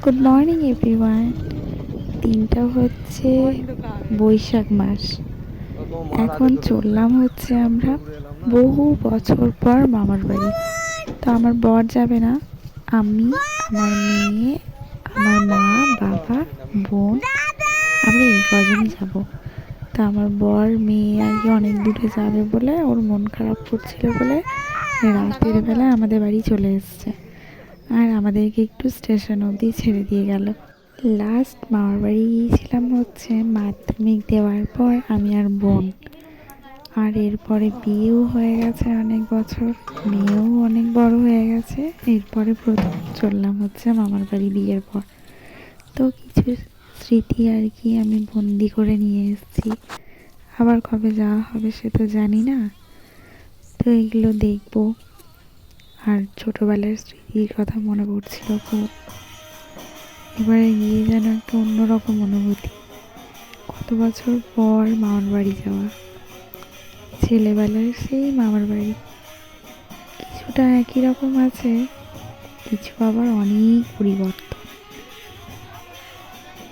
Good morning everyone. দিনটা হচ্ছে বৈশাখ মাস। এখন চললাম হচ্ছে আমরা বহু বছর পর মামার বাড়ি। তো আমার বর যাবে না, আমি, আমার মেয়ে, আমার মা, বাবা, বোন, আমরা এই কজনই যাব। তা আমার বর মেয়ে আর কি অনেক দূরে যাবে বলে, ওর মন খারাপ করছিল বলে রাতের বেলা আমাদের বাড়ি চলে এসছে, আর আমাদেরকে একটু স্টেশন অবধি ছেড়ে দিয়ে গেল। লাস্ট মামার বাড়ি গিয়েছিলাম হচ্ছে মাধ্যমিক দেওয়ার পর, আমি আর বোন। আর এরপরে বিয়েও হয়ে গেছে অনেক বছর, মেয়েও অনেক বড় হয়ে গেছে। এরপরে প্রথম চললাম হচ্ছে মামার বাড়ি বিয়ের পর। তো কিছু স্মৃতি আর কি আমি বন্দি করে নিয়ে এসেছি। আবার কবে যাওয়া হবে সে তো জানি না, তো এগুলো দেখবো। আর ছোটবেলার স্মৃতির কথা মনে পড়ছিল খুব। এবারে গিয়ে যেন একটা অন্যরকম অনুভূতি। কত বছর পর মামার বাড়ি যাওয়া, ছেলেবেলার সেই মামার বাড়ি। কিছুটা একই রকম আছে, কিছু আবার অনেক পরিবর্তন।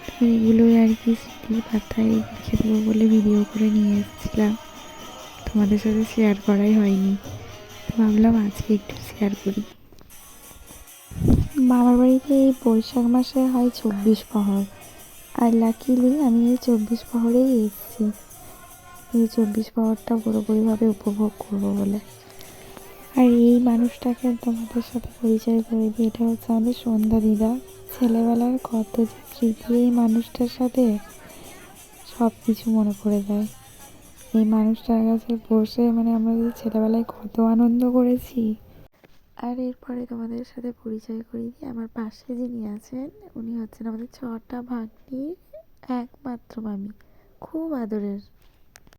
তো এগুলোই আর কি স্মৃতির পাতায় লিখে দেবো বলে ভিডিও করে নিয়ে এসেছিলাম। তোমাদের সাথে শেয়ার করাই হয়নি, তো ভাবলাম আজকে একটু শেয়ার করি। মামার বাড়িতে এই বৈশাখ মাসে হয় 24 প্রহর, আর লাকিলি আমি এই 24 প্রহরেই এসেছি। এই 24 প্রহরটা পুরোপুরিভাবে উপভোগ করবো বলে। আর এই মানুষটাকে তোমাদের সাথে পরিচয় করে দিই, এটা হচ্ছে আমাদের সন্ধ্যা দিদা। ছেলেবেলার কত যে স্মৃতি এই মানুষটার সাথে, সব কিছু মনে পড়ে যায় এই মানুষটার কাছে বসে। মানে আমরা যে ছেলেবেলায় কত আনন্দ করেছি। আর এরপরে তোমাদের সাথে পরিচয় করিয়ে দিই, আমার পাশে যিনি আছেন উনি হচ্ছেন আমাদের 6টা ভাগ্নির একমাত্র মামি, খুব আদরের